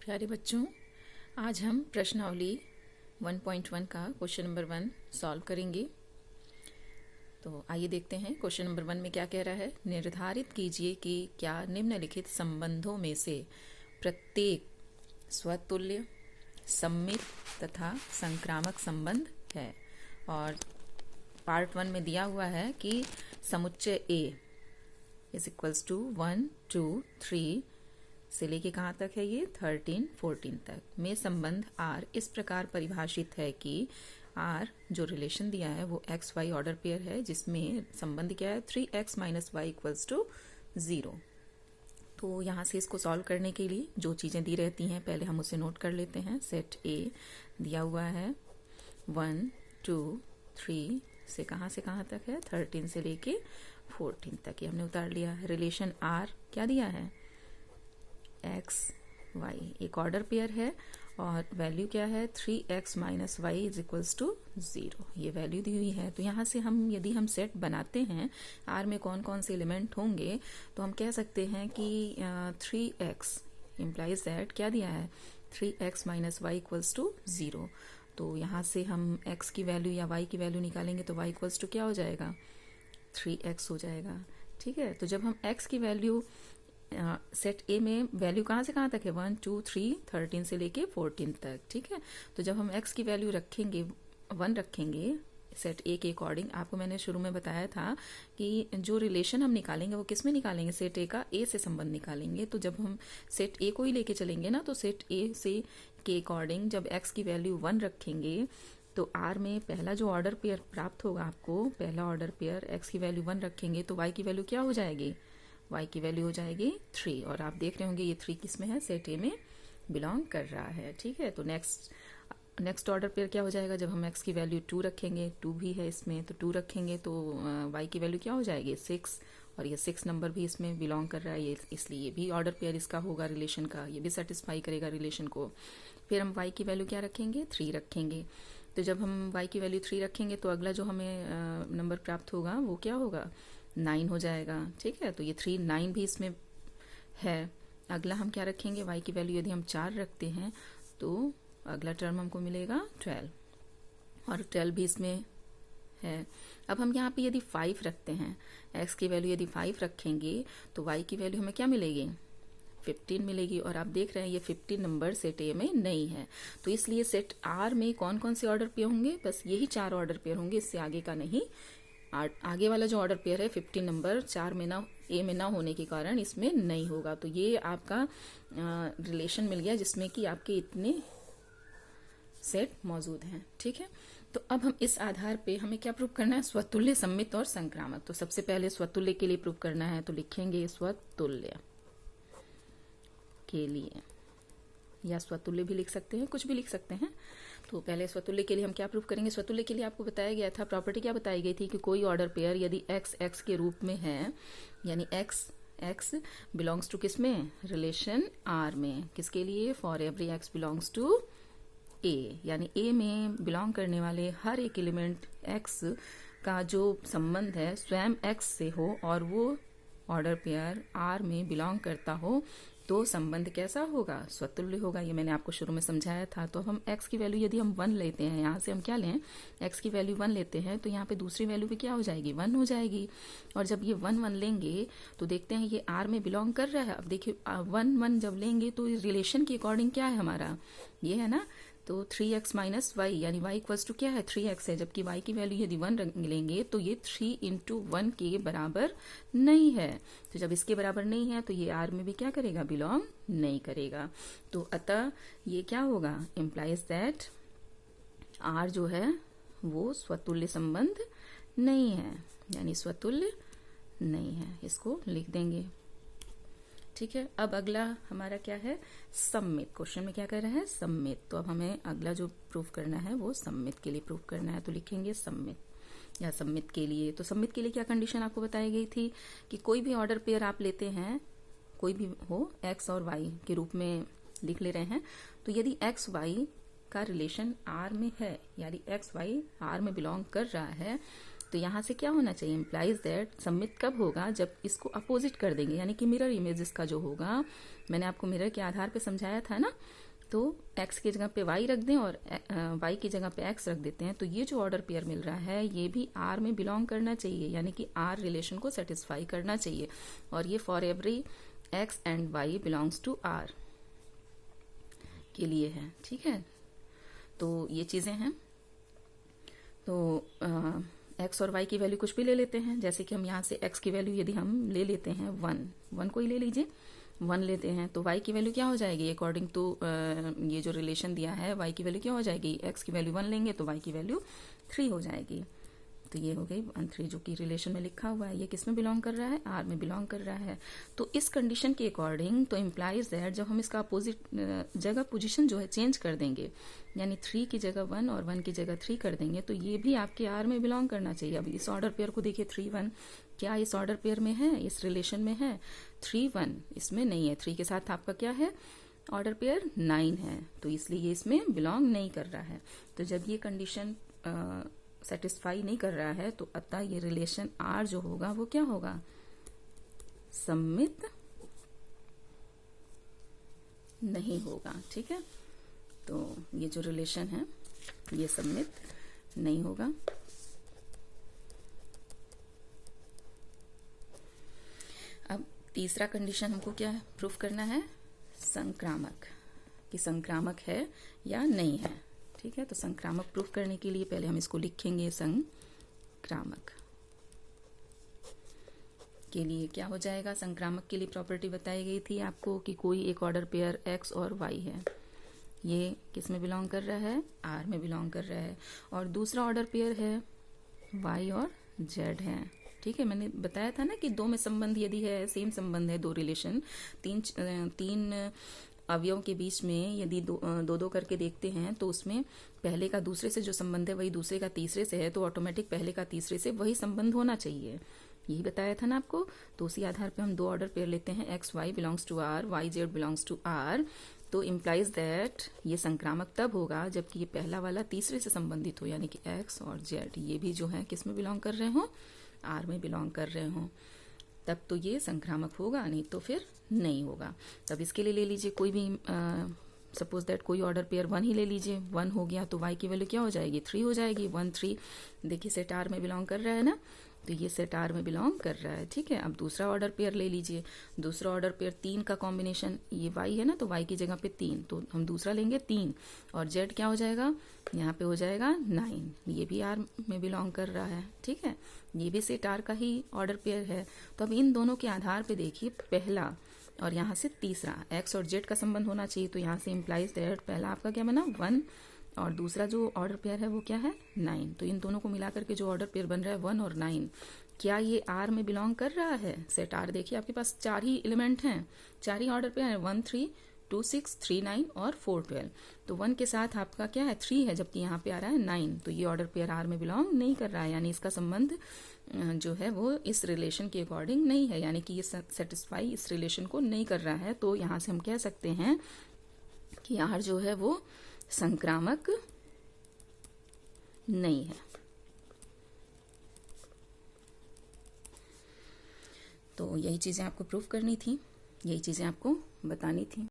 प्यारे बच्चों, आज हम प्रश्नावली 1.1 का क्वेश्चन नंबर 1 सॉल्व करेंगे। तो आइए देखते हैं क्वेश्चन नंबर 1 में क्या कह रहा है। निर्धारित कीजिए कि क्या निम्नलिखित संबंधों में से प्रत्येक स्वतुल्य, सममित तथा संक्रामक संबंध है। और पार्ट 1 में दिया हुआ है कि समुच्चय A इज इक्वल्स टू 1, 2, 3 से लेके कहाँ तक है, ये 13, 14 तक में संबंध R इस प्रकार परिभाषित है कि R जो रिलेशन दिया है वो एक्स वाई ऑर्डर पेयर है, जिसमें संबंध क्या है 3x minus Y equals to 0। तो यहाँ से इसको सॉल्व करने के लिए जो चीज़ें दी रहती हैं पहले हम उसे नोट कर लेते हैं। सेट A दिया हुआ है 1, 2, 3 से कहाँ तक है 13 से लेके 14 तक, ये हमने उतार लिया। रिलेशन R क्या दिया है एक्स वाई, एक ऑर्डर पेयर है और वैल्यू क्या है 3x minus Y is equals to 0, ये वैल्यू दी हुई है। तो यहाँ से हम यदि हम सेट बनाते हैं R में कौन कौन से एलिमेंट होंगे तो हम कह सकते हैं कि 3x इम्प्लाइज दैट क्या दिया है 3x minus Y equals to 0। तो यहाँ से हम x की वैल्यू या y की वैल्यू निकालेंगे तो y इक्वल्स टू क्या हो जाएगा 3x हो जाएगा। ठीक है, तो जब हम x की वैल्यू सेट A में वैल्यू कहाँ से कहाँ तक है 1, 2, 3, 13 से लेके 14 तक। ठीक है, तो जब हम x की वैल्यू रखेंगे 1 रखेंगे सेट A के अकॉर्डिंग, आपको मैंने शुरू में बताया था कि जो रिलेशन हम निकालेंगे वो किस में निकालेंगे, सेट A का A से संबंध निकालेंगे। तो जब हम सेट A को ही लेके चलेंगे ना, तो सेट A से के अकॉर्डिंग जब x की वैल्यू 1 रखेंगे तो R में पहला जो ऑर्डर पेयर प्राप्त होगा आपको, पहला ऑर्डर पेयर x की वैल्यू 1 रखेंगे तो y की वैल्यू क्या हो जाएगी, y की वैल्यू हो जाएगी 3। और आप देख रहे होंगे ये 3 किस में है, सेट A में बिलोंग कर रहा है। ठीक है, तो नेक्स्ट ऑर्डर पेयर क्या हो जाएगा, जब हम x की वैल्यू 2 रखेंगे, 2 भी है इसमें तो 2 रखेंगे तो y की वैल्यू क्या हो जाएगी 6, और ये 6 नंबर भी इसमें बिलोंग कर रहा है, ये इसलिए ये भी ऑर्डर पेयर इसका होगा रिलेशन का, ये भी सेटिस्फाई करेगा रिलेशन को। फिर हम y की वैल्यू क्या रखेंगे 3 रखेंगे। तो जब हम y की वैल्यू 3 रखेंगे तो अगला जो हमें नंबर प्राप्त होगा वो क्या होगा 9 हो जाएगा। ठीक है, तो ये 3, 9 भी इसमें है। अगला हम क्या रखेंगे, y की वैल्यू यदि हम 4 रखते हैं तो अगला टर्म हमको मिलेगा 12, और 12 भी इसमें है। अब हम यहाँ पे यदि 5 रखते हैं, x की वैल्यू यदि 5 रखेंगे तो y की वैल्यू हमें क्या मिलेगी 15 मिलेगी। और आप देख रहे हैं ये 15 नंबर सेट A में नहीं है, तो इसलिए सेट R में कौन कौन से ऑर्डर पेयर होंगे, बस यही 4 ऑर्डर पेयर होंगे, इससे आगे का नहीं। आगे वाला जो ऑर्डर पेयर है 15 नंबर 4 में ना A में ना होने के कारण इसमें नहीं होगा। तो ये आपका रिलेशन मिल गया जिसमें कि आपके इतने सेट मौजूद हैं। ठीक है, तो अब हम इस आधार पे हमें क्या प्रूव करना है, स्वतुल्य, सममित और संक्रामक। तो सबसे पहले स्वतुल्य के लिए प्रूव करना है, तो लिखेंगे स्वतुल्य के लिए, या स्वतुल्य भी लिख सकते हैं, कुछ भी लिख सकते हैं। तो पहले स्वतुल्य के लिए हम क्या प्रूफ करेंगे, स्वतुल्य के लिए आपको बताया गया था, प्रॉपर्टी क्या बताई गई थी कि कोई ऑर्डर पेयर यदि x x के रूप में है, यानी x x बिलोंग्स टू किस में, रिलेशन R में, किसके लिए, for every x belongs to A, यानी A में बिलोंग करने वाले हर एक एलिमेंट x का जो संबंध है स्वयं x से हो और वो ऑर्डर पेयर R में बिलोंग करता हो, तो संबंध कैसा होगा, स्वतुल्य होगा। ये मैंने आपको शुरू में समझाया था। तो हम x की वैल्यू यदि हम 1 लेते हैं, यहाँ से हम क्या लें, x की वैल्यू 1 लेते हैं तो यहाँ पे दूसरी वैल्यू भी क्या हो जाएगी 1 हो जाएगी। और जब ये 1 1 लेंगे तो देखते हैं ये R में बिलोंग कर रहा है। अब देखिए 1 1 जब लेंगे तो रिलेशन के अकॉर्डिंग क्या है हमारा, ये है ना, तो 3x माइनस वाई, यानी y इक्वल्स टू क्या है 3x है, जबकि y की वैल्यू यदि 1 लेंगे तो ये 3 इंटू 1 के बराबर नहीं है। तो जब इसके बराबर नहीं है तो ये R में भी क्या करेगा, बिलोंग नहीं करेगा। तो अतः ये क्या होगा, इम्प्लाइज दैट R जो है वो स्वतुल्य संबंध नहीं है, यानी स्वतुल्य नहीं है, इसको लिख देंगे। ठीक है, अब अगला हमारा क्या है, सममित। क्वेश्चन में क्या कर रहा है, सममित। तो अब हमें अगला जो प्रूफ करना है वो सममित के लिए प्रूफ करना है, तो लिखेंगे सममित या सममित के लिए। तो सममित के लिए क्या कंडीशन आपको बताई गई थी कि कोई भी ऑर्डर पेयर आप लेते हैं, कोई भी हो, x और y के रूप में लिख ले रहे हैं, तो यदि x y का रिलेशन R में है, यानी x y R में बिलोंग कर रहा है, तो यहाँ से क्या होना चाहिए, इम्प्लाइज दैट सबमिट कब होगा, जब इसको अपोजिट कर देंगे, यानी कि मिरर इमेजेस का जो होगा, मैंने आपको मिरर के आधार पे समझाया था ना, तो x की जगह पे y रख दें और y की जगह पे x रख देते हैं, तो ये जो ऑर्डर पेयर मिल रहा है ये भी R में बिलोंग करना चाहिए, यानी कि R रिलेशन को सेटिस्फाई करना चाहिए, और ये for every x and y belongs to R के लिए है, ठीक है। तो ये चीजें हैं। तो x और y की वैल्यू कुछ भी ले लेते हैं, जैसे कि हम यहाँ से x की वैल्यू यदि हम ले लेते हैं 1 को ही ले लीजिए, 1 लेते हैं, तो y की वैल्यू क्या हो जाएगी, अकॉर्डिंग टू ये जो रिलेशन दिया है y की वैल्यू क्या हो जाएगी, x की वैल्यू 1 लेंगे तो y की वैल्यू 3 हो जाएगी। तो ये हो गई 1 3 जो कि रिलेशन में लिखा हुआ है, ये किस में बिलोंग कर रहा है, R में बिलोंग कर रहा है। तो इस कंडीशन के अकॉर्डिंग तो इम्प्लाइज दैट जब हम इसका अपोजिट जगह पोजीशन जो है चेंज कर देंगे, यानी 3 की जगह 1 और 1 की जगह 3 कर देंगे, तो ये भी आपके R में बिलोंग करना चाहिए। अब इस ऑर्डर पेयर को देखिए 3 1 क्या इस ऑर्डर पेयर में है, इस रिलेशन में है, 3 1 इसमें नहीं है, 3 के साथ आपका क्या है ऑर्डर पेयर 9 है, तो इसलिए ये इसमें बिलोंग नहीं कर रहा है। तो जब ये कंडीशन सेटिस्फाई नहीं कर रहा है तो अतः ये रिलेशन R जो होगा वो क्या होगा, सम्मित नहीं होगा, ठीक है। तो ये जो रिलेशन है ये सम्मित नहीं होगा। अब तीसरा कंडीशन हमको क्या है, प्रूफ करना है संक्रामक, कि संक्रामक है या नहीं है, ठीक है। तो संक्रामक प्रूफ करने के लिए पहले हम इसको लिखेंगे, संक्रामक के लिए क्या हो जाएगा, संक्रामक के लिए प्रॉपर्टी बताई गई थी आपको कि कोई एक ऑर्डर पेयर x और y है, ये किस में बिलोंग कर रहा है, R में बिलोंग कर रहा है, और दूसरा ऑर्डर पेयर है y और z है, ठीक है। मैंने बताया था ना कि दो में संबंध यदि है, सेम संबंध है, दो रिलेशन, तीन अवयव के बीच में यदि दो करके देखते हैं तो उसमें पहले का दूसरे से जो संबंध है वही दूसरे का तीसरे से है, तो ऑटोमेटिक पहले का तीसरे से वही संबंध होना चाहिए, यही बताया था ना आपको। तो उसी आधार पे हम दो ऑर्डर पेयर लेते हैं, X Y belongs to R, Y Z belongs to R, तो इम्प्लाइज दैट ये संक्रामक तब होगा जबकि ये पहला वाला तीसरे से संबंधित हो, यानी कि एक्स और जेड ये भी जो है किस में बिलोंग कर रहे हो, आर में बिलोंग कर रहे हो, तब तो ये संक्रामक होगा, नहीं तो फिर नहीं होगा। तब इसके लिए ले लीजिए कोई भी, सपोज दैट कोई ऑर्डर पेयर 1 ही ले लीजिए, 1 हो गया तो y की वैल्यू क्या हो जाएगी, 3 हो जाएगी, 1 3, देखिए सेट R में बिलोंग कर रहा है ना, तो ये सेट R में बिलोंग कर रहा है, ठीक है। अब दूसरा ऑर्डर पेयर ले लीजिए, दूसरा ऑर्डर पेयर 3 का कॉम्बिनेशन, ये y है ना, तो y की जगह पे 3, तो हम दूसरा लेंगे 3, और z क्या हो जाएगा, यहाँ पे हो जाएगा 9, ये भी R में बिलोंग कर रहा है, ठीक है, ये भी सेट R का ही ऑर्डर पेयर है। तो अब इन दोनों के आधार पे देखिए पहला और यहाँ से तीसरा x और z का संबंध होना चाहिए, तो यहाँ से इम्प्लाइज दैट पहला आपका क्या बना 1 और दूसरा जो ऑर्डर पेयर है वो क्या है 9, तो इन दोनों को मिलाकर के जो ऑर्डर पेयर बन रहा है 1 और 9, क्या ये R में बिलोंग कर रहा है, सेट R देखिए आपके पास 4 ही एलिमेंट हैं, 4 ही ऑर्डर पेयर है, 1 3 2 6 3 9 और 4 12, तो 1 के साथ आपका क्या है 3 है, जबकि यहाँ पे आ रहा है 9, तो ये ऑर्डर पेयर R में बिलोंग नहीं कर रहा है, यानी इसका संबंध जो है वो इस रिलेशन के अकॉर्डिंग नहीं है, यानी कि ये सेटिस्फाई इस रिलेशन को नहीं कर रहा है। तो यहाँ से हम कह सकते हैं कि R जो है वो संक्रामक नहीं है। तो यही चीजें आपको प्रूफ करनी थी, यही चीजें आपको बतानी थी।